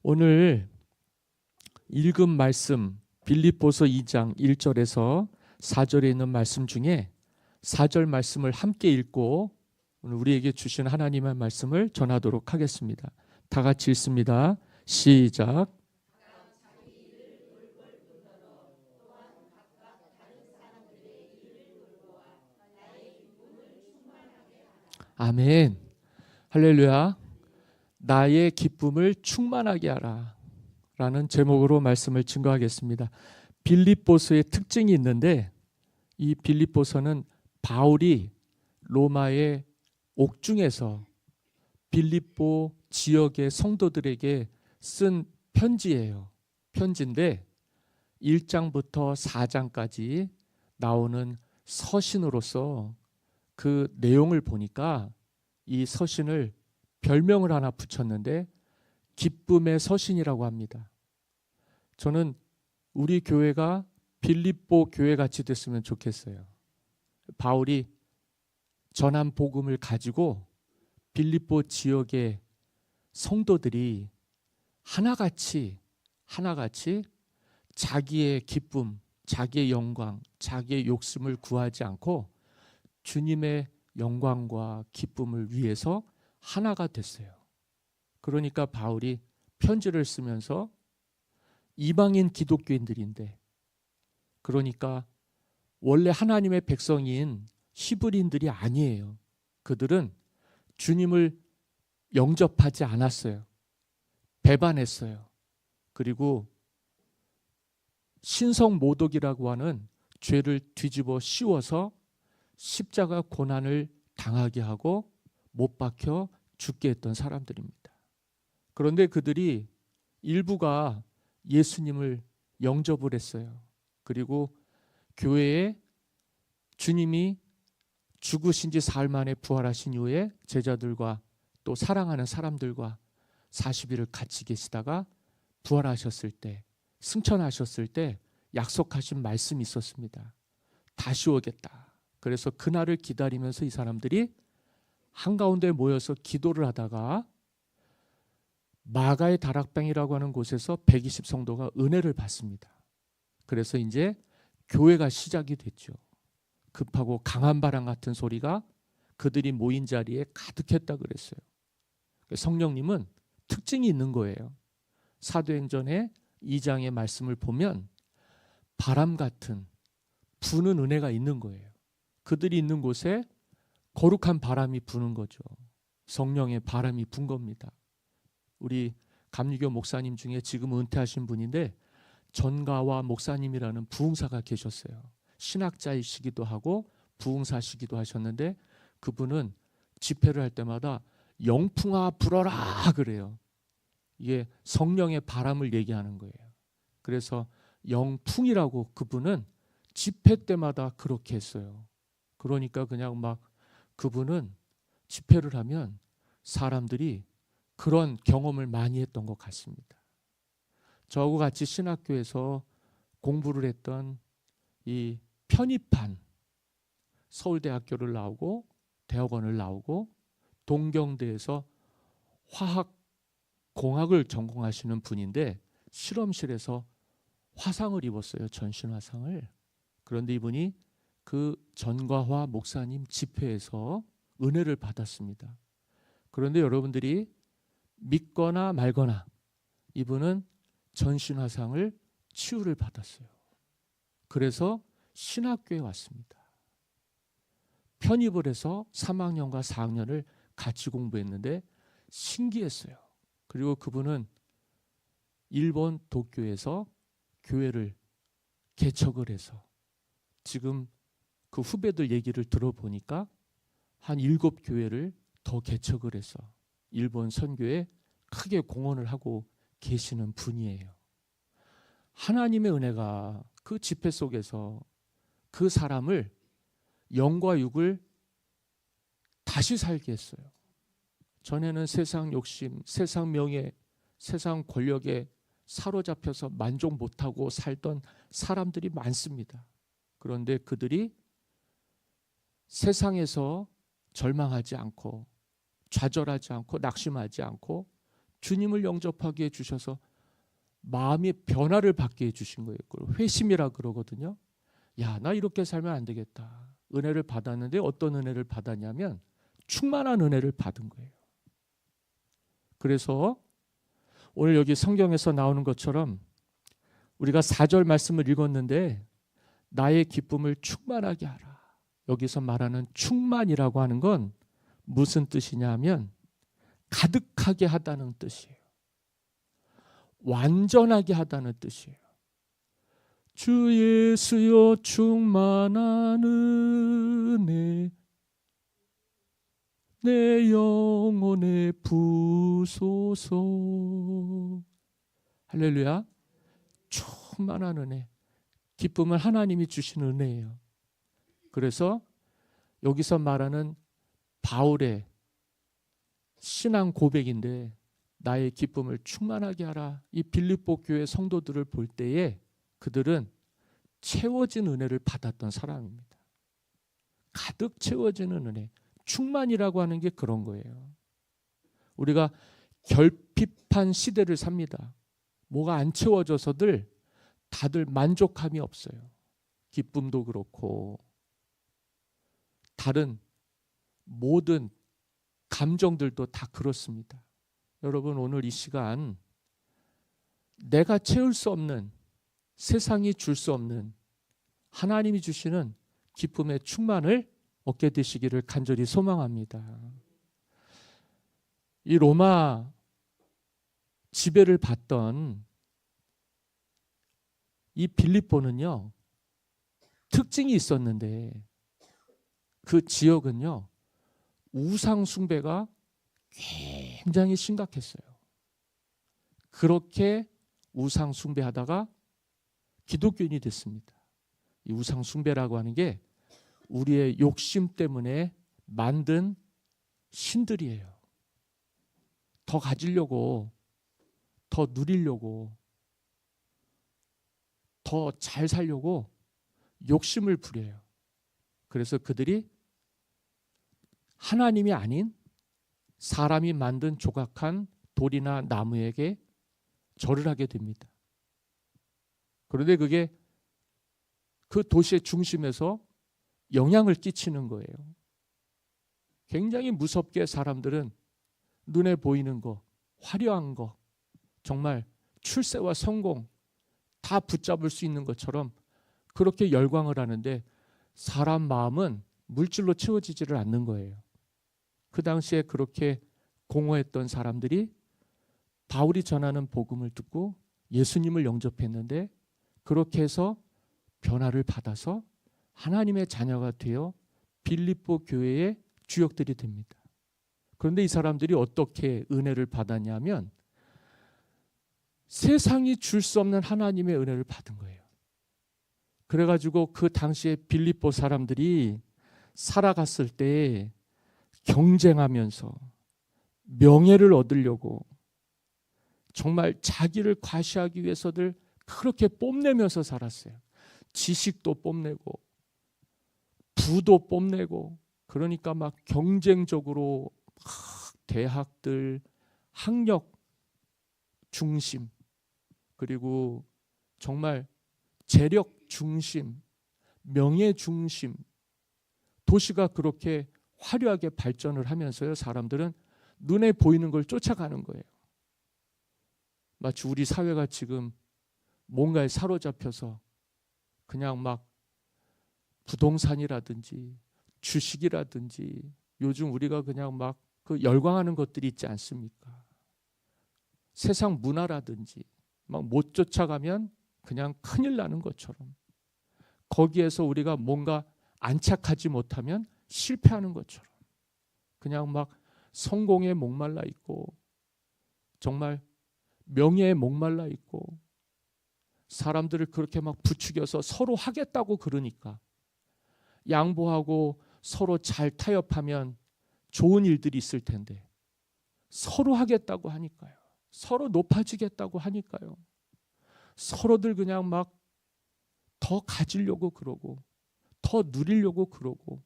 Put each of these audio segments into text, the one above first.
오늘 읽은 말씀 빌립보서 2장 1절에서 4절에 있는 말씀 중에 4절 말씀을 함께 읽고 오늘 우리에게 주신 하나님의 말씀을 전하도록 하겠습니다. 다 같이 읽습니다. 시작. 아멘. 할렐루야. 나의 기쁨을 충만하게 하라 라는 제목으로 말씀을 증거하겠습니다. 빌립보서의 특징이 있는데, 이 빌립보서는 바울이 로마의 옥중에서 빌립보 지역의 성도들에게 쓴 편지예요. 편지인데 1장부터 4장까지 나오는 서신으로서 그 내용을 보니까 이 서신을 별명을 하나 붙였는데 기쁨의 서신이라고 합니다. 저는 우리 교회가 빌립보 교회 같이 됐으면 좋겠어요. 바울이 전한 복음을 가지고 빌립보 지역의 성도들이 하나같이 자기의 기쁨, 자기의 영광, 자기의 욕심을 구하지 않고 주님의 영광과 기쁨을 위해서 하나가 됐어요. 그러니까 바울이 편지를 쓰면서 이방인 기독교인들인데, 그러니까 원래 하나님의 백성인 히브리인들이 아니에요. 그들은 주님을 영접하지 않았어요. 배반했어요. 그리고 신성모독이라고 하는 죄를 뒤집어 씌워서 십자가 고난을 당하게 하고 못 박혀 죽게 했던 사람들입니다. 그런데 그들이 일부가 예수님을 영접을 했어요. 그리고 교회에 주님이 죽으신 지 사흘 만에 부활하신 이후에 제자들과 또 사랑하는 사람들과 40일을 같이 계시다가 부활하셨을 때, 승천하셨을 때 약속하신 말씀이 있었습니다. 다시 오겠다. 그래서 그날을 기다리면서 이 사람들이 한가운데 모여서 기도를 하다가 마가의 다락방이라고 하는 곳에서 120 성도가 은혜를 받습니다. 그래서 이제 교회가 시작이 됐죠. 급하고 강한 바람 같은 소리가 그들이 모인 자리에 가득했다 그랬어요. 성령님은 특징이 있는 거예요. 사도행전의 2장의 말씀을 보면 바람 같은 부는 은혜가 있는 거예요. 그들이 있는 곳에 거룩한 바람이 부는 거죠. 성령의 바람이 분 겁니다. 우리 감리교 목사님 중에 지금 은퇴하신 분인데 전가와 목사님이라는 부흥사가 계셨어요. 신학자이시기도 하고 부흥사시기도 하셨는데 그분은 집회를 할 때마다 영풍아 불어라 그래요. 이게 성령의 바람을 얘기하는 거예요. 그래서 영풍이라고 그분은 집회 때마다 그렇게 했어요. 그러니까 그냥 막 그분은 집회를 하면 사람들이 그런 경험을 많이 했던 것 같습니다. 저하고 같이 신학교에서 공부를 했던 이 편입한 서울대학교를 나오고 대학원을 나오고 동경대에서 화학공학을 전공하시는 분인데 실험실에서 화상을 입었어요. 전신화상을. 그런데 이분이 그 전과화 목사님 집회에서 은혜를 받았습니다. 그런데 여러분들이 믿거나 말거나 이분은 전신화상을 치유를 받았어요. 그래서 신학교에 왔습니다. 편입을 해서 3학년과 4학년을 같이 공부했는데 신기했어요. 그리고 그분은 일본 도쿄에서 교회를 개척을 해서 지금 그 후배들 얘기를 들어보니까 한 7교회를 더 개척을 해서 일본 선교에 크게 공헌을 하고 계시는 분이에요. 하나님의 은혜가 그 집회 속에서 그 사람을 영과 육을 다시 살게 했어요. 전에는 세상 욕심, 세상 명예, 세상 권력에 사로잡혀서 만족 못하고 살던 사람들이 많습니다. 그런데 그들이 세상에서 절망하지 않고 좌절하지 않고 낙심하지 않고 주님을 영접하게 해주셔서 마음의 변화를 받게 해주신 거예요. 회심이라 그러거든요. 야, 나 이렇게 살면 안 되겠다. 은혜를 받았는데 어떤 은혜를 받았냐면 충만한 은혜를 받은 거예요. 그래서 오늘 여기 성경에서 나오는 것처럼 우리가 4절 말씀을 읽었는데 나의 기쁨을 충만하게 하라. 여기서 말하는 충만이라고 하는 건 무슨 뜻이냐 하면 가득하게 하다는 뜻이에요. 완전하게 하다는 뜻이에요. 주 예수여 충만한 은혜 내 영혼에 부소서. 할렐루야. 충만한 은혜. 기쁨은 하나님이 주신 은혜예요. 그래서 여기서 말하는 바울의 신앙 고백인데 나의 기쁨을 충만하게 하라. 이 빌립보 교회 성도들을 볼 때에 그들은 채워진 은혜를 받았던 사람입니다. 가득 채워지는 은혜. 충만이라고 하는 게 그런 거예요. 우리가 결핍한 시대를 삽니다. 뭐가 안 채워져서들 다들 만족함이 없어요. 기쁨도 그렇고 다른 모든 감정들도 다 그렇습니다. 여러분, 오늘 이 시간 내가 채울 수 없는, 세상이 줄 수 없는 하나님이 주시는 기쁨의 충만을 얻게 되시기를 간절히 소망합니다. 이 로마 지배를 받던 이 빌립보는요, 특징이 있었는데 그 지역은요, 우상 숭배가 굉장히 심각했어요. 그렇게 우상 숭배하다가 기독교인이 됐습니다. 이 우상 숭배라고 하는 게 우리의 욕심 때문에 만든 신들이에요. 더 가지려고, 더 누리려고, 더 잘 살려고 욕심을 부려요. 그래서 그들이 하나님이 아닌 사람이 만든 조각한 돌이나 나무에게 절을 하게 됩니다. 그런데 그게 그 도시의 중심에서 영향을 끼치는 거예요. 굉장히 무섭게 사람들은 눈에 보이는 거, 화려한 거, 정말 출세와 성공 다 붙잡을 수 있는 것처럼 그렇게 열광을 하는데 사람 마음은 물질로 채워지지를 않는 거예요. 그 당시에 그렇게 공허했던 사람들이 바울이 전하는 복음을 듣고 예수님을 영접했는데 그렇게 해서 변화를 받아서 하나님의 자녀가 되어 빌립보 교회의 주역들이 됩니다. 그런데 이 사람들이 어떻게 은혜를 받았냐면 세상이 줄 수 없는 하나님의 은혜를 받은 거예요. 그래가지고 그 당시에 빌립보 사람들이 살아갔을 때 경쟁하면서 명예를 얻으려고 정말 자기를 과시하기 위해서들 그렇게 뽐내면서 살았어요. 지식도 뽐내고 부도 뽐내고 그러니까 막 경쟁적으로 막 대학들 학력 중심 그리고 정말 재력 중심 명예 중심 도시가 그렇게 화려하게 발전을 하면서요. 사람들은 눈에 보이는 걸 쫓아가는 거예요. 마치 우리 사회가 지금 뭔가에 사로잡혀서 그냥 막 부동산이라든지 주식이라든지 요즘 우리가 그냥 막 그 열광하는 것들이 있지 않습니까? 세상 문화라든지 막 못 쫓아가면 그냥 큰일 나는 것처럼 거기에서 우리가 뭔가 안착하지 못하면 실패하는 것처럼 그냥 막 성공에 목말라 있고 정말 명예에 목말라 있고 사람들을 그렇게 막 부추겨서 서로 하겠다고 그러니까 양보하고 서로 잘 타협하면 좋은 일들이 있을 텐데 서로 하겠다고 하니까요. 서로 높아지겠다고 하니까요. 서로들 그냥 막 더 가지려고 그러고 더 누리려고 그러고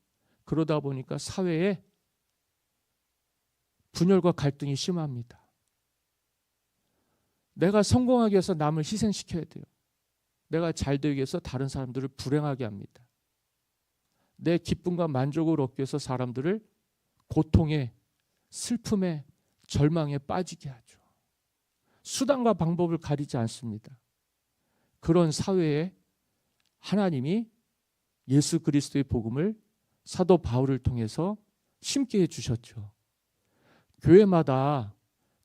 그러다 보니까 사회에 분열과 갈등이 심합니다. 내가 성공하기 위해서 남을 희생시켜야 돼요. 내가 잘 되기 위해서 다른 사람들을 불행하게 합니다. 내 기쁨과 만족을 얻기 위해서 사람들을 고통에, 슬픔에, 절망에 빠지게 하죠. 수단과 방법을 가리지 않습니다. 그런 사회에 하나님이 예수 그리스도의 복음을 사도 바울을 통해서 심게 해주셨죠. 교회마다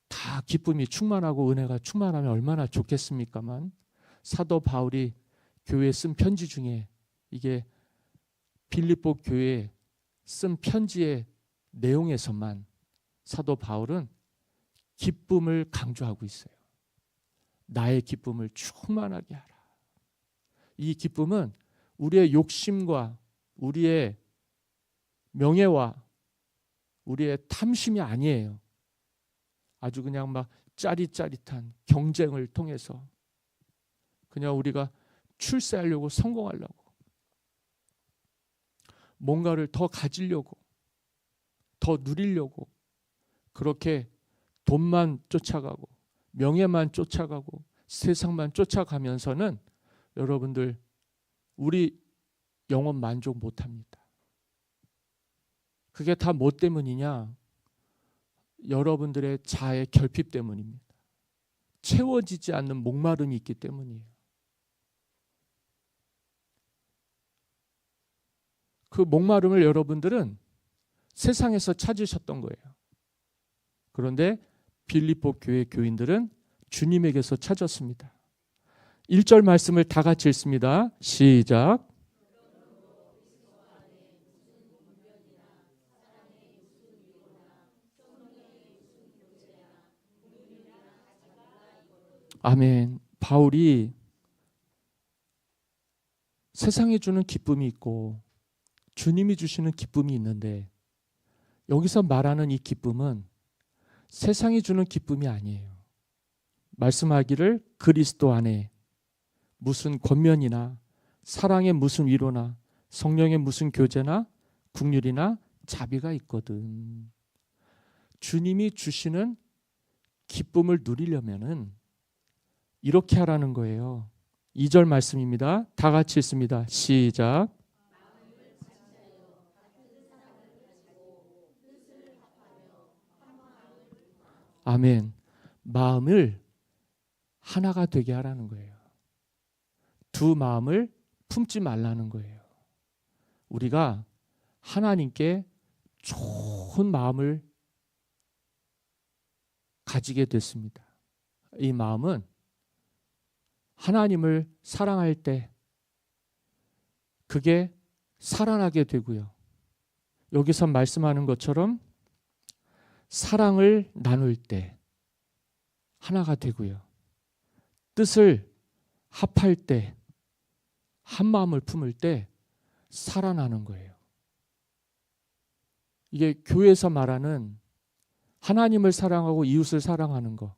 다 기쁨이 충만하고 은혜가 충만하면 얼마나 좋겠습니까만, 사도 바울이 교회에 쓴 편지 중에 이게 빌립보 교회에 쓴 편지의 내용에서만 사도 바울은 기쁨을 강조하고 있어요. 나의 기쁨을 충만하게 하라. 이 기쁨은 우리의 욕심과 우리의 명예와 우리의 탐심이 아니에요. 아주 그냥 막 짜릿짜릿한 경쟁을 통해서 그냥 우리가 출세하려고, 성공하려고, 뭔가를 더 가지려고, 더 누리려고, 그렇게 돈만 쫓아가고 명예만 쫓아가고 세상만 쫓아가면서는 여러분들 우리 영혼 만족 못합니다. 그게 다 뭐 때문이냐? 여러분들의 자아의 결핍 때문입니다. 채워지지 않는 목마름이 있기 때문이에요. 그 목마름을 여러분들은 세상에서 찾으셨던 거예요. 그런데 빌립보 교회 교인들은 주님에게서 찾았습니다. 1절 말씀을 다 같이 읽습니다. 시작. 아멘. 바울이 세상이 주는 기쁨이 있고 주님이 주시는 기쁨이 있는데, 여기서 말하는 이 기쁨은 세상이 주는 기쁨이 아니에요. 말씀하기를 그리스도 안에 무슨 권면이나 사랑의 무슨 위로나 성령의 무슨 교제나 긍휼이나 자비가 있거든. 주님이 주시는 기쁨을 누리려면은 이렇게 하라는 거예요. 2절 말씀입니다. 다 같이 읽습니다. 시작. 아멘. 마음을 하나가 되게 하라는 거예요. 두 마음을 품지 말라는 거예요. 우리가 하나님께 좋은 마음을 가지게 됐습니다. 이 마음은 하나님을 사랑할 때 그게 살아나게 되고요. 여기서 말씀하는 것처럼 사랑을 나눌 때 하나가 되고요. 뜻을 합할 때, 한 마음을 품을 때 살아나는 거예요. 이게 교회에서 말하는 하나님을 사랑하고 이웃을 사랑하는 거,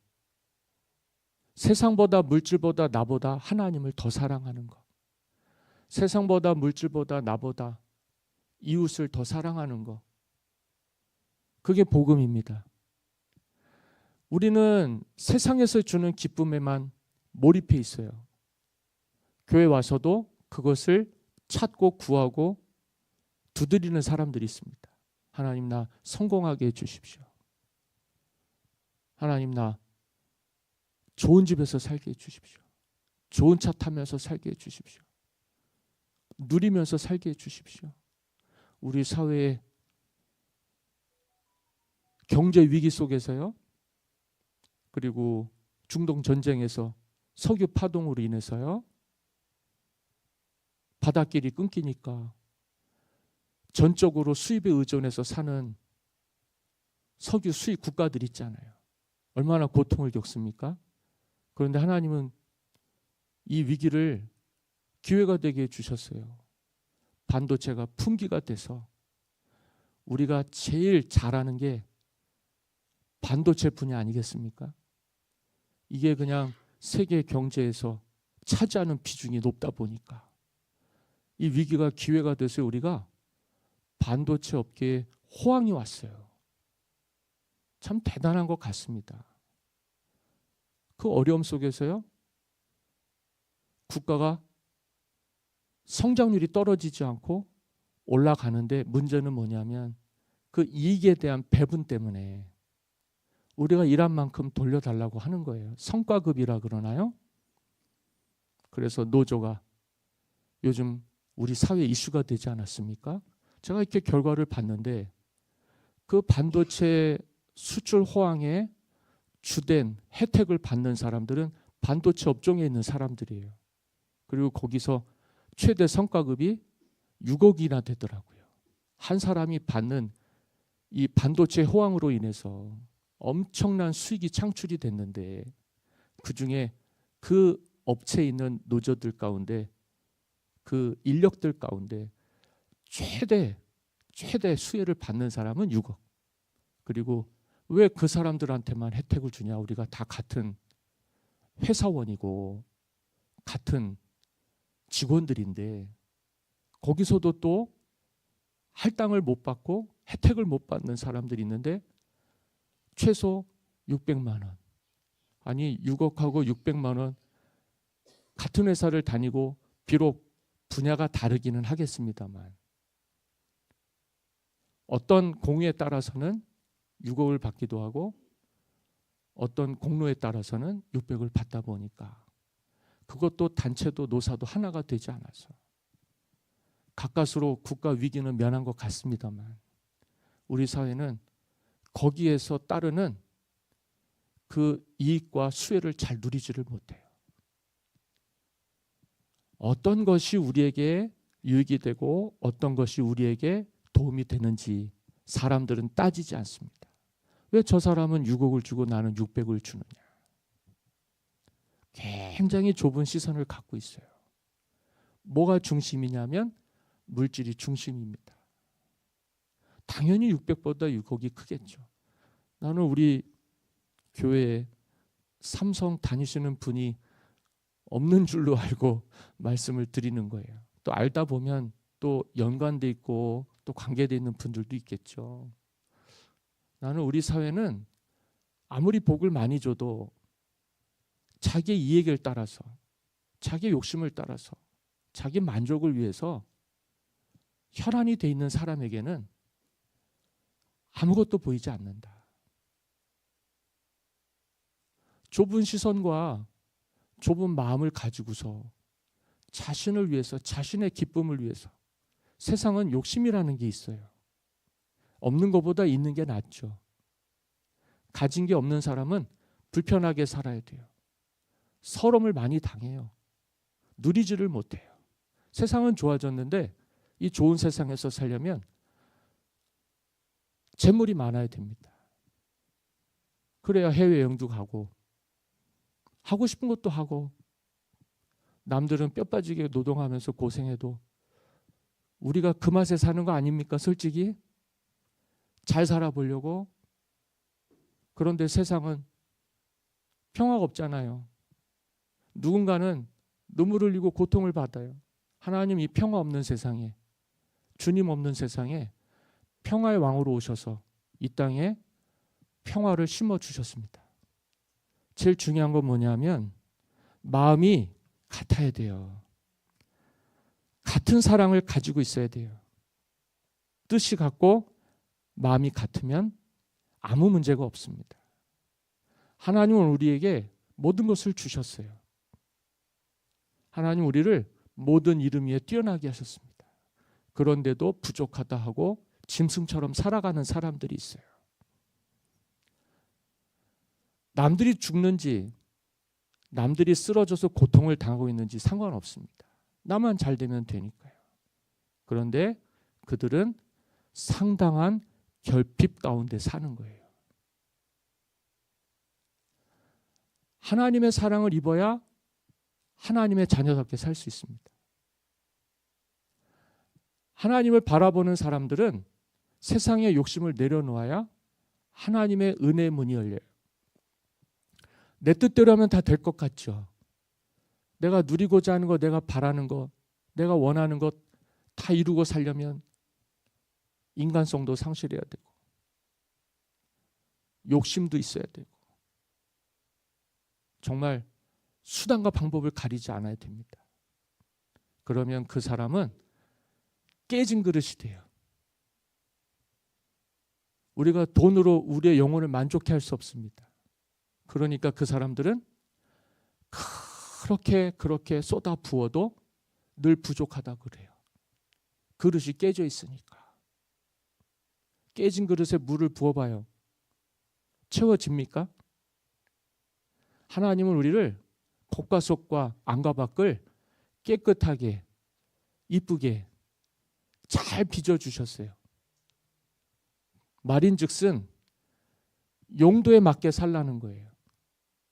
세상보다 물질보다 나보다 하나님을 더 사랑하는 거, 세상보다 물질보다 나보다 이웃을 더 사랑하는 거, 그게 복음입니다. 우리는 세상에서 주는 기쁨에만 몰입해 있어요. 교회 와서도 그것을 찾고 구하고 두드리는 사람들이 있습니다. 하나님, 나 성공하게 해주십시오. 하나님, 나 좋은 집에서 살게 해주십시오. 좋은 차 타면서 살게 해주십시오. 누리면서 살게 해주십시오. 우리 사회의 경제 위기 속에서요, 그리고 중동 전쟁에서 석유 파동으로 인해서요, 바닷길이 끊기니까 전적으로 수입에 의존해서 사는 석유 수입 국가들 있잖아요. 얼마나 고통을 겪습니까? 그런데 하나님은 이 위기를 기회가 되게 해주셨어요. 반도체가 품귀가 돼서 우리가 제일 잘하는 게 반도체 분야 아니겠습니까? 이게 그냥 세계 경제에서 차지하는 비중이 높다 보니까 이 위기가 기회가 돼서 우리가 반도체 업계에 호황이 왔어요. 참 대단한 것 같습니다. 그 어려움 속에서요, 국가가 성장률이 떨어지지 않고 올라가는데, 문제는 뭐냐면 그 이익에 대한 배분 때문에 우리가 일한 만큼 돌려달라고 하는 거예요. 성과급이라 그러나요? 그래서 노조가 요즘 우리 사회 이슈가 되지 않았습니까? 제가 이렇게 결과를 봤는데, 그 반도체 수출 호황에 주된 혜택을 받는 사람들은 반도체 업종에 있는 사람들이에요. 그리고 거기서 최대 성과급이 6억이나 되더라고요. 한 사람이 받는 이 반도체 호황으로 인해서 엄청난 수익이 창출이 됐는데, 그중에 그 업체에 있는 노조들 가운데, 그 인력들 가운데 최대 수혜를 받는 사람은 6억. 그리고 왜 그 사람들한테만 혜택을 주냐? 우리가 다 같은 회사원이고 같은 직원들인데, 거기서도 또 할당을 못 받고 혜택을 못 받는 사람들이 있는데, 최소 600만 원. 아니 6억하고 600만 원, 같은 회사를 다니고 비록 분야가 다르기는 하겠습니다만, 어떤 공유에 따라서는 6억을 받기도 하고 어떤 공로에 따라서는 600을 받다 보니까, 그것도 단체도 노사도 하나가 되지 않아서 가까스로 국가 위기는 면한 것 같습니다만, 우리 사회는 거기에서 따르는 그 이익과 수혜를 잘 누리지를 못해요. 어떤 것이 우리에게 유익이 되고 어떤 것이 우리에게 도움이 되는지 사람들은 따지지 않습니다. 왜 저 사람은 6억을 주고 나는 600을 주느냐? 굉장히 좁은 시선을 갖고 있어요. 뭐가 중심이냐면 물질이 중심입니다. 당연히 600보다 6억이 크겠죠. 나는 우리 교회에 삼성 다니시는 분이 없는 줄로 알고 말씀을 드리는 거예요. 또 알다 보면 또 연관돼 있고 또 관계돼 있는 분들도 있겠죠. 나는 우리 사회는 아무리 복을 많이 줘도 자기 이익을 따라서, 자기 욕심을 따라서, 자기 만족을 위해서 혈안이 돼 있는 사람에게는 아무것도 보이지 않는다. 좁은 시선과 좁은 마음을 가지고서 자신을 위해서, 자신의 기쁨을 위해서, 세상은 욕심이라는 게 있어요. 없는 것보다 있는 게 낫죠. 가진 게 없는 사람은 불편하게 살아야 돼요. 서름을 많이 당해요. 누리지를 못해요. 세상은 좋아졌는데 이 좋은 세상에서 살려면 재물이 많아야 됩니다. 그래야 해외여행도 가고 하고 싶은 것도 하고, 남들은 뼈 빠지게 노동하면서 고생해도 우리가 그 맛에 사는 거 아닙니까? 솔직히 잘 살아보려고. 그런데 세상은 평화가 없잖아요. 누군가는 눈물 흘리고 고통을 받아요. 하나님 이 평화 없는 세상에, 주님 없는 세상에 평화의 왕으로 오셔서 이 땅에 평화를 심어주셨습니다. 제일 중요한 건 뭐냐면 마음이 같아야 돼요. 같은 사랑을 가지고 있어야 돼요. 뜻이 같고 마음이 같으면 아무 문제가 없습니다. 하나님은 우리에게 모든 것을 주셨어요. 하나님 우리를 모든 이름 위에 뛰어나게 하셨습니다. 그런데도 부족하다 하고 짐승처럼 살아가는 사람들이 있어요. 남들이 죽는지 남들이 쓰러져서 고통을 당하고 있는지 상관없습니다. 나만 잘 되면 되니까요. 그런데 그들은 상당한 결핍 가운데 사는 거예요. 하나님의 사랑을 입어야 하나님의 자녀답게 살 수 있습니다. 하나님을 바라보는 사람들은 세상의 욕심을 내려놓아야 하나님의 은혜의 문이 열려요. 내 뜻대로 하면 다 될 것 같죠. 내가 누리고자 하는 것, 내가 바라는 것, 내가 원하는 것 다 이루고 살려면 인간성도 상실해야 되고 욕심도 있어야 되고 정말 수단과 방법을 가리지 않아야 됩니다. 그러면 그 사람은 깨진 그릇이 돼요. 우리가 돈으로 우리의 영혼을 만족해 할 수 없습니다. 그러니까 그 사람들은 그렇게 쏟아 부어도 늘 부족하다 그래요. 그릇이 깨져 있으니까. 깨진 그릇에 물을 부어봐요. 채워집니까? 하나님은 우리를 겉과 속과 안과 밖을 깨끗하게 이쁘게 잘 빚어주셨어요. 말인즉슨 용도에 맞게 살라는 거예요.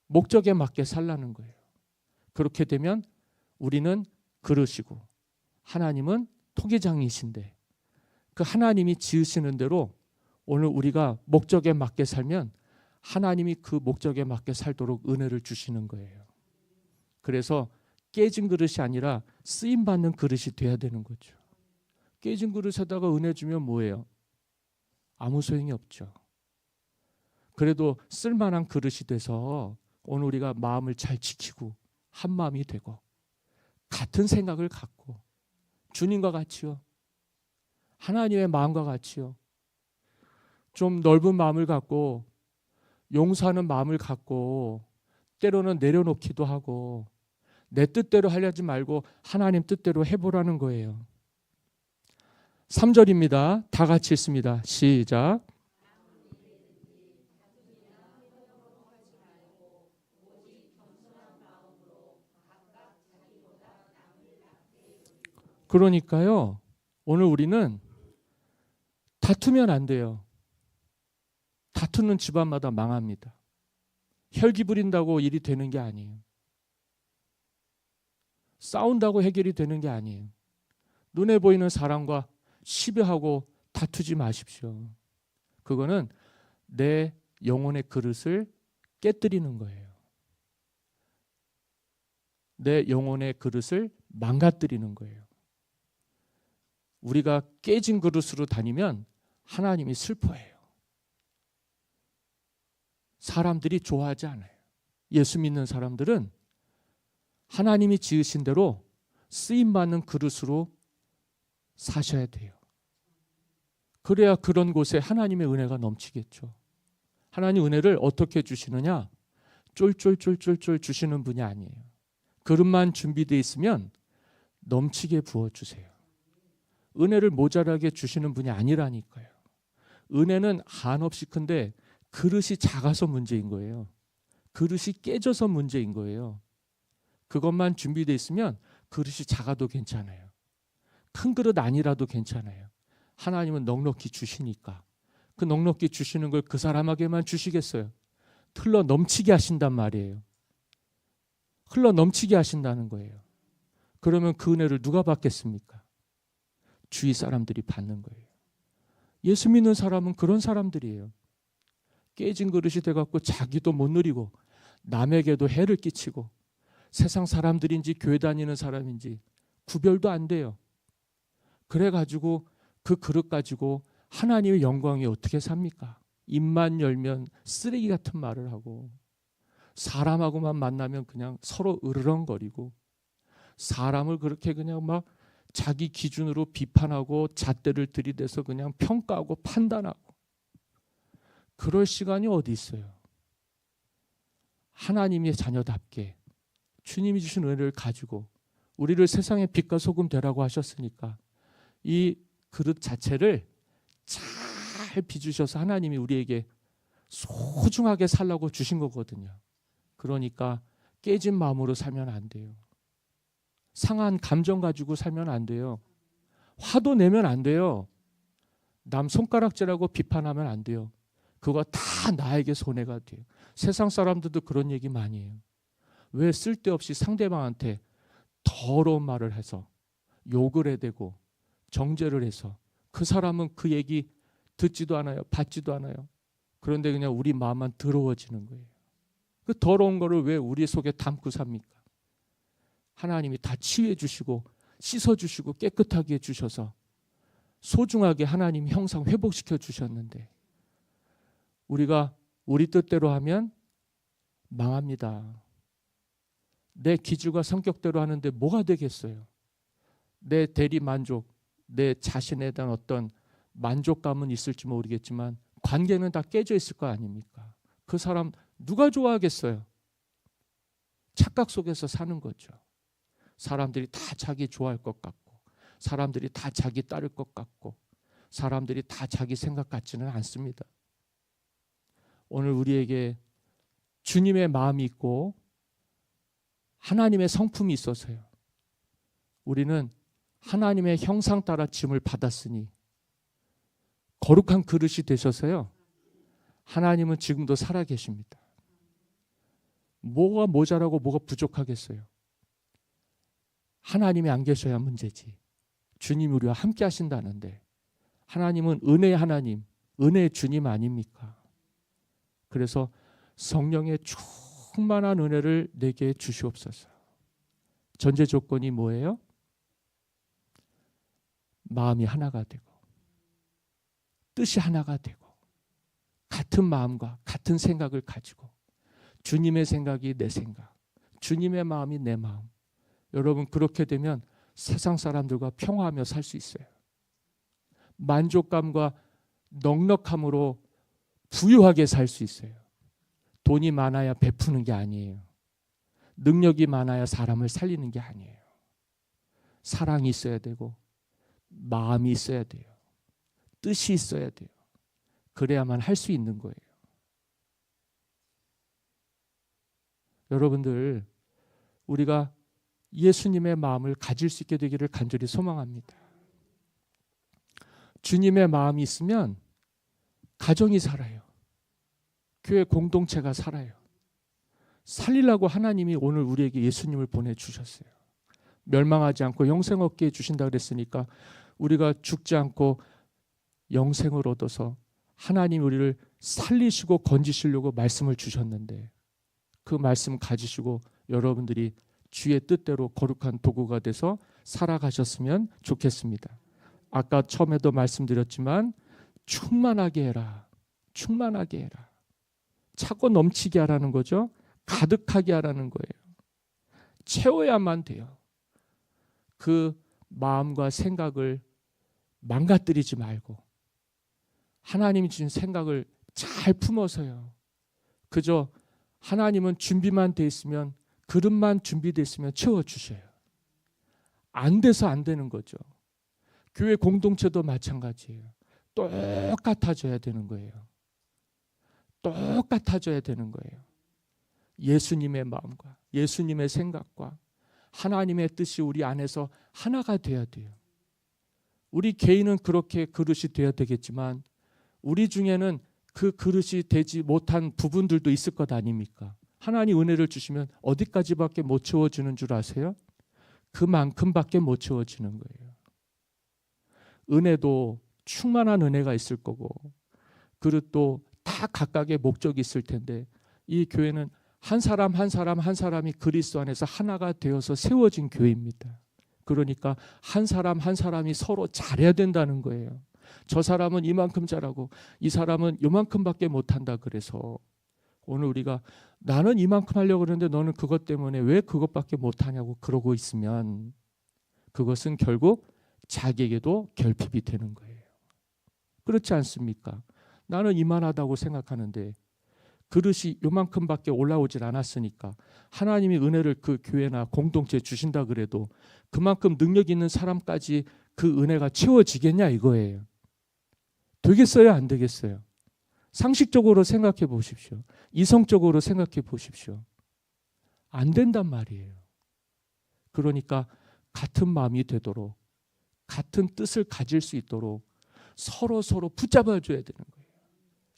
목적에 맞게 살라는 거예요. 그렇게 되면 우리는 그릇이고 하나님은 토기장이신데 그 하나님이 지으시는 대로 오늘 우리가 목적에 맞게 살면 하나님이 그 목적에 맞게 살도록 은혜를 주시는 거예요. 그래서 깨진 그릇이 아니라 쓰임받는 그릇이 돼야 되는 거죠. 깨진 그릇에다가 은혜 주면 뭐예요? 아무 소용이 없죠. 그래도 쓸만한 그릇이 돼서 오늘 우리가 마음을 잘 지키고 한 마음이 되고 같은 생각을 갖고 주님과 같이요. 하나님의 마음과 같이요. 좀 넓은 마음을 갖고 용서하는 마음을 갖고 때로는 내려놓기도 하고 내 뜻대로 하려지 말고 하나님 뜻대로 해보라는 거예요. 3절입니다. 다 같이 읽습니다. 시작. 그러니까요. 오늘 우리는 다투면 안 돼요. 다투는 집안마다 망합니다. 혈기 부린다고 일이 되는 게 아니에요. 싸운다고 해결이 되는 게 아니에요. 눈에 보이는 사람과 시비하고 다투지 마십시오. 그거는 내 영혼의 그릇을 깨뜨리는 거예요. 내 영혼의 그릇을 망가뜨리는 거예요. 우리가 깨진 그릇으로 다니면 하나님이 슬퍼해요. 사람들이 좋아하지 않아요. 예수 믿는 사람들은 하나님이 지으신 대로 쓰임받는 그릇으로 사셔야 돼요. 그래야 그런 곳에 하나님의 은혜가 넘치겠죠. 하나님 은혜를 어떻게 주시느냐? 쫄쫄쫄쫄쫄 주시는 분이 아니에요. 그릇만 준비되어 있으면 넘치게 부어주세요. 은혜를 모자라게 주시는 분이 아니라니까요. 은혜는 한없이 큰데 그릇이 작아서 문제인 거예요. 그릇이 깨져서 문제인 거예요. 그것만 준비되어 있으면 그릇이 작아도 괜찮아요. 큰 그릇 아니라도 괜찮아요. 하나님은 넉넉히 주시니까. 그 넉넉히 주시는 걸 그 사람에게만 주시겠어요? 흘러 넘치게 하신단 말이에요. 흘러 넘치게 하신다는 거예요. 그러면 그 은혜를 누가 받겠습니까? 주위 사람들이 받는 거예요. 예수 믿는 사람은 그런 사람들이에요. 깨진 그릇이 돼갖고 자기도 못 누리고 남에게도 해를 끼치고 세상 사람들인지 교회 다니는 사람인지 구별도 안 돼요. 그래가지고 그 그릇 가지고 하나님의 영광이 어떻게 삽니까? 입만 열면 쓰레기 같은 말을 하고 사람하고만 만나면 그냥 서로 으르렁거리고 사람을 그렇게 그냥 막 자기 기준으로 비판하고 잣대를 들이대서 그냥 평가하고 판단하고 그럴 시간이 어디 있어요? 하나님의 자녀답게 주님이 주신 은혜를 가지고 우리를 세상의 빛과 소금 되라고 하셨으니까 이 그릇 자체를 잘 빚으셔서 하나님이 우리에게 소중하게 살라고 주신 거거든요. 그러니까 깨진 마음으로 살면 안 돼요. 상한 감정 가지고 살면 안 돼요. 화도 내면 안 돼요. 남 손가락질하고 비판하면 안 돼요. 그거 다 나에게 손해가 돼요. 세상 사람들도 그런 얘기 많이 해요. 왜 쓸데없이 상대방한테 더러운 말을 해서 욕을 해대고 정죄를 해서 그 사람은 그 얘기 듣지도 않아요. 받지도 않아요. 그런데 그냥 우리 마음만 더러워지는 거예요. 그 더러운 거를 왜 우리 속에 담고 삽니까? 하나님이 다 치유해 주시고 씻어 주시고 깨끗하게 해주셔서 소중하게 하나님 형상 회복시켜 주셨는데 우리가 우리 뜻대로 하면 망합니다. 내 기질과 성격대로 하는데 뭐가 되겠어요? 내 대리 만족, 내 자신에 대한 어떤 만족감은 있을지 모르겠지만 관계는 다 깨져 있을 거 아닙니까? 그 사람 누가 좋아하겠어요? 착각 속에서 사는 거죠. 사람들이 다 자기 좋아할 것 같고, 사람들이 다 자기 따를 것 같고, 사람들이 다 자기 생각 같지는 않습니다. 오늘 우리에게 주님의 마음이 있고 하나님의 성품이 있어서요. 우리는 하나님의 형상 따라 지음을 받았으니 거룩한 그릇이 되셔서요. 하나님은 지금도 살아 계십니다. 뭐가 모자라고 뭐가 부족하겠어요? 하나님이 안 계셔야 문제지. 주님이 우리와 함께 하신다는데 하나님은 은혜의 하나님, 은혜의 주님 아닙니까? 그래서 성령의 충만한 은혜를 내게 주시옵소서. 전제 조건이 뭐예요? 마음이 하나가 되고 뜻이 하나가 되고 같은 마음과 같은 생각을 가지고 주님의 생각이 내 생각, 주님의 마음이 내 마음. 여러분 그렇게 되면 세상 사람들과 평화하며 살 수 있어요. 만족감과 넉넉함으로 부유하게 살 수 있어요. 돈이 많아야 베푸는 게 아니에요. 능력이 많아야 사람을 살리는 게 아니에요. 사랑이 있어야 되고 마음이 있어야 돼요. 뜻이 있어야 돼요. 그래야만 할 수 있는 거예요. 여러분들 우리가 예수님의 마음을 가질 수 있게 되기를 간절히 소망합니다. 주님의 마음이 있으면 가정이 살아요. 교회 공동체가 살아요. 살리려고 하나님이 오늘 우리에게 예수님을 보내주셨어요. 멸망하지 않고 영생 얻게 해주신다 그랬으니까 우리가 죽지 않고 영생을 얻어서 하나님 우리를 살리시고 건지시려고 말씀을 주셨는데 그 말씀 가지시고 여러분들이 주의 뜻대로 거룩한 도구가 돼서 살아가셨으면 좋겠습니다. 아까 처음에도 말씀드렸지만 충만하게 해라. 충만하게 해라. 차고 넘치게 하라는 거죠. 가득하게 하라는 거예요. 채워야만 돼요. 그 마음과 생각을 망가뜨리지 말고 하나님이 주신 생각을 잘 품어서요. 그저 하나님은 준비만 돼 있으면 그릇만 준비돼 있으면 채워주셔요. 안 돼서 안 되는 거죠. 교회 공동체도 마찬가지예요. 똑같아져야 되는 거예요. 똑같아져야 되는 거예요. 예수님의 마음과 예수님의 생각과 하나님의 뜻이 우리 안에서 하나가 돼야 돼요. 우리 개인은 그렇게 그릇이 돼야 되겠지만 우리 중에는 그 그릇이 되지 못한 부분들도 있을 것 아닙니까? 하나님 은혜를 주시면 어디까지밖에 못 채워주는 줄 아세요? 그만큼밖에 못 채워지는 거예요. 은혜도 충만한 은혜가 있을 거고 그릇도 다 각각의 목적이 있을 텐데 이 교회는 한 사람 한 사람 한 사람이 그리스도 안에서 하나가 되어서 세워진 교회입니다. 그러니까 한 사람 한 사람이 서로 잘해야 된다는 거예요. 저 사람은 이만큼 잘하고 이 사람은 이만큼밖에 못한다 그래서 오늘 우리가 나는 이만큼 하려고 그러는데 너는 그것 때문에 왜 그것밖에 못하냐고 그러고 있으면 그것은 결국 자기에게도 결핍이 되는 거예요. 그렇지 않습니까? 나는 이만하다고 생각하는데 그릇이 요만큼밖에 올라오질 않았으니까 하나님이 은혜를 그 교회나 공동체에 주신다 그래도 그만큼 능력 있는 사람까지 그 은혜가 채워지겠냐 이거예요. 되겠어요? 안 되겠어요? 상식적으로 생각해 보십시오. 이성적으로 생각해 보십시오. 안 된단 말이에요. 그러니까 같은 마음이 되도록 같은 뜻을 가질 수 있도록 서로 붙잡아줘야 되는 거예요.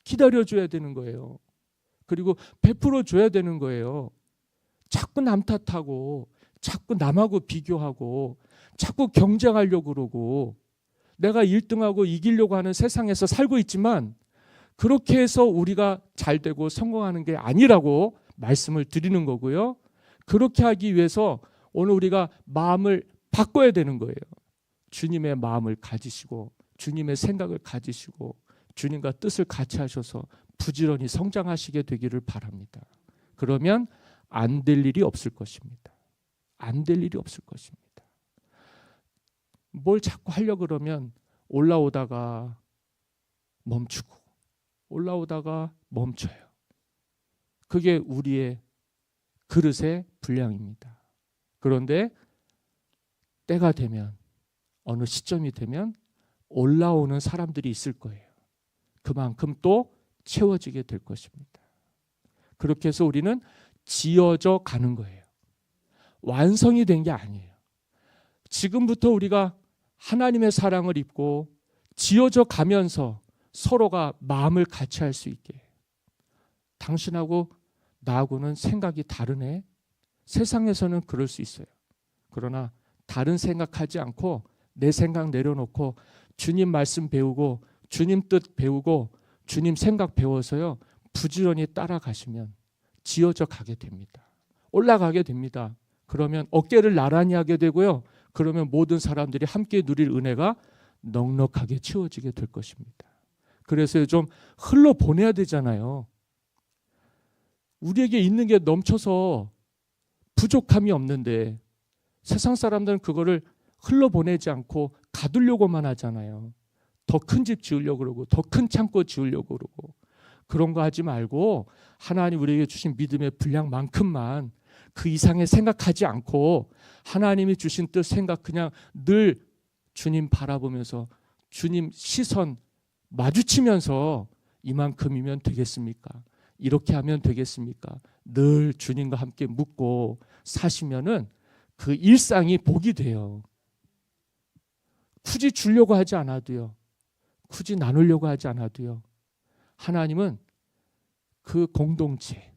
기다려줘야 되는 거예요. 그리고 베풀어줘야 되는 거예요. 자꾸 남 탓하고 자꾸 남하고 비교하고 자꾸 경쟁하려고 그러고 내가 1등하고 이기려고 하는 세상에서 살고 있지만 그렇게 해서 우리가 잘 되고 성공하는 게 아니라고 말씀을 드리는 거고요. 그렇게 하기 위해서 오늘 우리가 마음을 바꿔야 되는 거예요. 주님의 마음을 가지시고 주님의 생각을 가지시고 주님과 뜻을 같이 하셔서 부지런히 성장하시게 되기를 바랍니다. 그러면 안 될 일이 없을 것입니다. 안 될 일이 없을 것입니다. 뭘 자꾸 하려고 그러면 올라오다가 멈추고 올라오다가 멈춰요. 그게 우리의 그릇의 분량입니다. 그런데 때가 되면, 어느 시점이 되면 올라오는 사람들이 있을 거예요. 그만큼 또 채워지게 될 것입니다. 그렇게 해서 우리는 지어져 가는 거예요. 완성이 된 게 아니에요. 지금부터 우리가 하나님의 사랑을 입고 지어져 가면서 서로가 마음을 같이 할 수 있게. 당신하고 나하고는 생각이 다르네. 세상에서는 그럴 수 있어요. 그러나 다른 생각하지 않고 내 생각 내려놓고 주님 말씀 배우고 주님 뜻 배우고 주님 생각 배워서요, 부지런히 따라가시면 지어져 가게 됩니다. 올라가게 됩니다. 그러면 어깨를 나란히 하게 되고요. 그러면 모든 사람들이 함께 누릴 은혜가 넉넉하게 채워지게 될 것입니다. 그래서 좀 흘러보내야 되잖아요. 우리에게 있는 게 넘쳐서 부족함이 없는데 세상 사람들은 그거를 흘러보내지 않고 가두려고만 하잖아요. 더 큰 집 지으려고 그러고 더 큰 창고 지으려고 그러고. 그런 거 하지 말고 하나님 우리에게 주신 믿음의 분량만큼만 그 이상의 생각하지 않고 하나님이 주신 뜻 생각 그냥 늘 주님 바라보면서 주님 시선 마주치면서 이만큼이면 되겠습니까? 이렇게 하면 되겠습니까? 늘 주님과 함께 묻고 사시면은 그 일상이 복이 돼요. 굳이 주려고 하지 않아도요. 굳이 나누려고 하지 않아도요. 하나님은 그 공동체,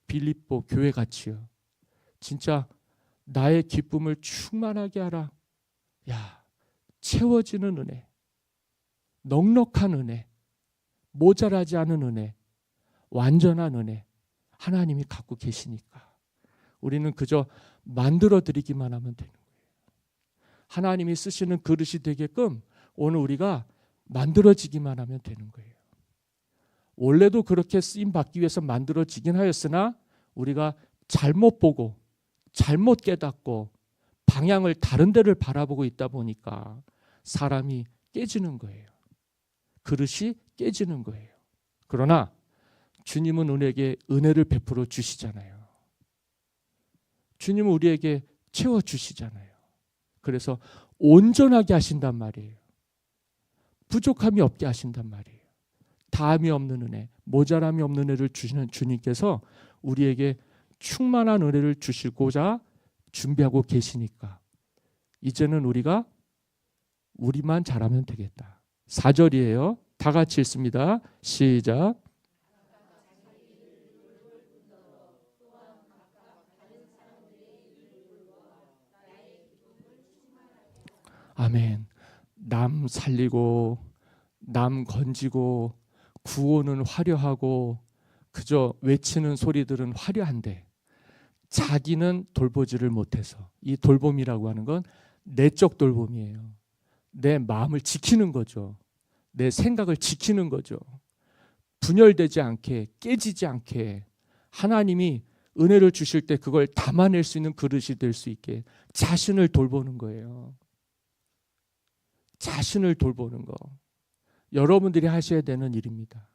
빌립보 교회 같이요. 진짜 나의 기쁨을 충만하게 하라. 야, 채워지는 은혜, 넉넉한 은혜, 모자라지 않은 은혜, 완전한 은혜 하나님이 갖고 계시니까 우리는 그저 만들어 드리기만 하면 되는 거예요. 하나님이 쓰시는 그릇이 되게끔 오늘 우리가 만들어지기만 하면 되는 거예요. 원래도 그렇게 쓰임 받기 위해서 만들어지긴 하였으나 우리가 잘못 보고 잘못 깨닫고 방향을 다른 데를 바라보고 있다 보니까 사람이 깨지는 거예요. 그릇이 깨지는 거예요. 그러나 주님은 우리에게 은혜를 베풀어 주시잖아요. 주님은 우리에게 채워주시잖아요. 그래서 온전하게 하신단 말이에요. 부족함이 없게 하신단 말이에요. 다함이 없는 은혜, 모자람이 없는 은혜를 주시는 주님께서 우리에게 충만한 은혜를 주시고자 준비하고 계시니까 이제는 우리가 우리만 잘하면 되겠다. 4절이에요. 다 같이 읽습니다. 시작. 아멘. 남 살리고 남 건지고 구호는 화려하고 그저 외치는 소리들은 화려한데 자기는 돌보지를 못해서, 이 돌봄이라고 하는 건 내적 돌봄이에요. 내 마음을 지키는 거죠. 내 생각을 지키는 거죠. 분열되지 않게, 깨지지 않게 하나님이 은혜를 주실 때 그걸 담아낼 수 있는 그릇이 될 수 있게 자신을 돌보는 거예요. 자신을 돌보는 거. 여러분들이 하셔야 되는 일입니다.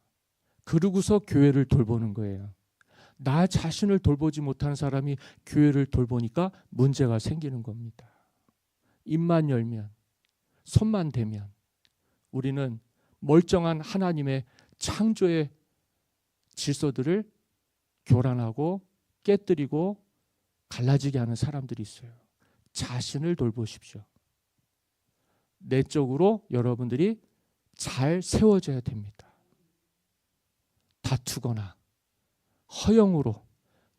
그러고서 교회를 돌보는 거예요. 나 자신을 돌보지 못하는 사람이 교회를 돌보니까 문제가 생기는 겁니다. 입만 열면, 손만 대면 우리는 멀쩡한 하나님의 창조의 질서들을 교란하고 깨뜨리고 갈라지게 하는 사람들이 있어요. 자신을 돌보십시오. 내적으로 여러분들이 잘 세워져야 됩니다. 다투거나 허영으로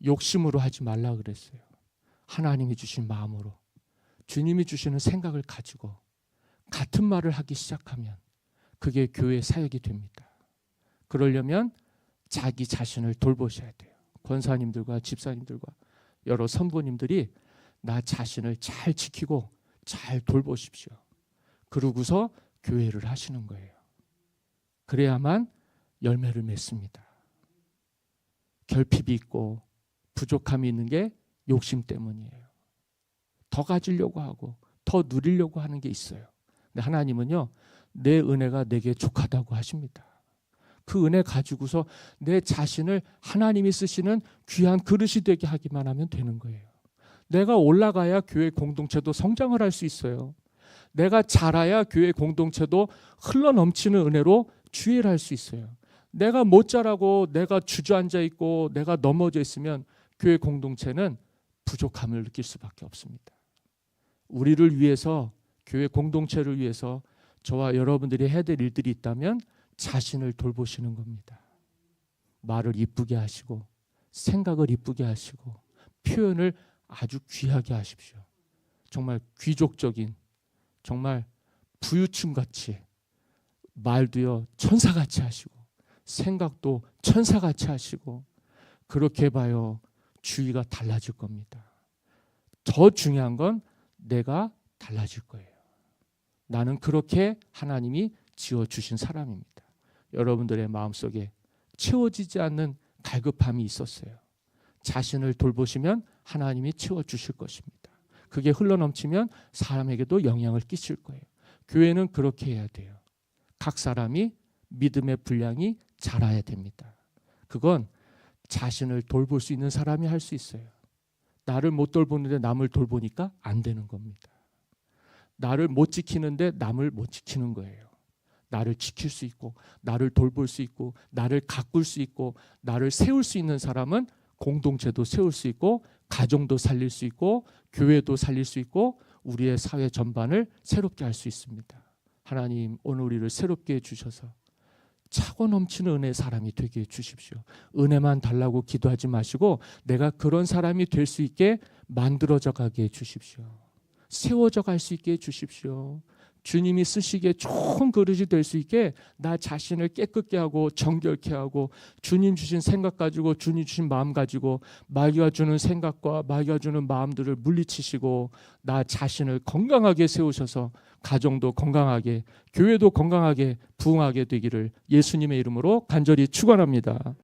욕심으로 하지 말라 그랬어요. 하나님이 주신 마음으로 주님이 주시는 생각을 가지고 같은 말을 하기 시작하면 그게 교회 사역이 됩니다. 그러려면 자기 자신을 돌보셔야 돼요. 권사님들과 집사님들과 여러 선부님들이 나 자신을 잘 지키고 잘 돌보십시오. 그러고서 교회를 하시는 거예요. 그래야만 열매를 맺습니다. 결핍이 있고 부족함이 있는 게 욕심 때문이에요. 더 가지려고 하고 더 누리려고 하는 게 있어요. 근데 하나님은요, 내 은혜가 내게 족하다고 하십니다. 그 은혜 가지고서 내 자신을 하나님이 쓰시는 귀한 그릇이 되게 하기만 하면 되는 거예요. 내가 올라가야 교회 공동체도 성장을 할 수 있어요. 내가 자라야 교회 공동체도 흘러넘치는 은혜로 주의를 할 수 있어요. 내가 못 자라고 내가 주저앉아 있고 내가 넘어져 있으면 교회 공동체는 부족함을 느낄 수밖에 없습니다. 우리를 위해서, 교회 공동체를 위해서 저와 여러분들이 해야 될 일들이 있다면 자신을 돌보시는 겁니다. 말을 이쁘게 하시고 생각을 이쁘게 하시고 표현을 아주 귀하게 하십시오. 정말 귀족적인, 정말 부유층같이 말도요 천사같이 하시고 생각도 천사같이 하시고, 그렇게 해봐요 주위가 달라질 겁니다. 더 중요한 건 내가 달라질 거예요. 나는 그렇게 하나님이 지어주신 사람입니다. 여러분들의 마음속에 채워지지 않는 갈급함이 있었어요. 자신을 돌보시면 하나님이 채워주실 것입니다. 그게 흘러넘치면 사람에게도 영향을 끼칠 거예요. 교회는 그렇게 해야 돼요. 각 사람이 믿음의 분량이 자라야 됩니다. 그건 자신을 돌볼 수 있는 사람이 할 수 있어요. 나를 못 돌보는데 남을 돌보니까 안 되는 겁니다. 나를 못 지키는데 남을 못 지키는 거예요. 나를 지킬 수 있고 나를 돌볼 수 있고 나를 가꿀 수 있고 나를 세울 수 있는 사람은 공동체도 세울 수 있고 가정도 살릴 수 있고 교회도 살릴 수 있고 우리의 사회 전반을 새롭게 할 수 있습니다. 하나님, 오늘 우리를 새롭게 해주셔서 차고 넘치는 은혜의 사람이 되게 해주십시오. 은혜만 달라고 기도하지 마시고 내가 그런 사람이 될 수 있게 만들어져 가게 해주십시오. 세워져 갈 수 있게 해주십시오. 주님이 쓰시기에 좋은 그릇이 될 수 있게 나 자신을 깨끗게 하고 정결케 하고 주님 주신 생각 가지고 주님 주신 마음 가지고 마귀가 주는 생각과 마귀가 주는 마음들을 물리치시고 나 자신을 건강하게 세우셔서 가정도 건강하게 교회도 건강하게 부흥하게 되기를 예수님의 이름으로 간절히 축원합니다.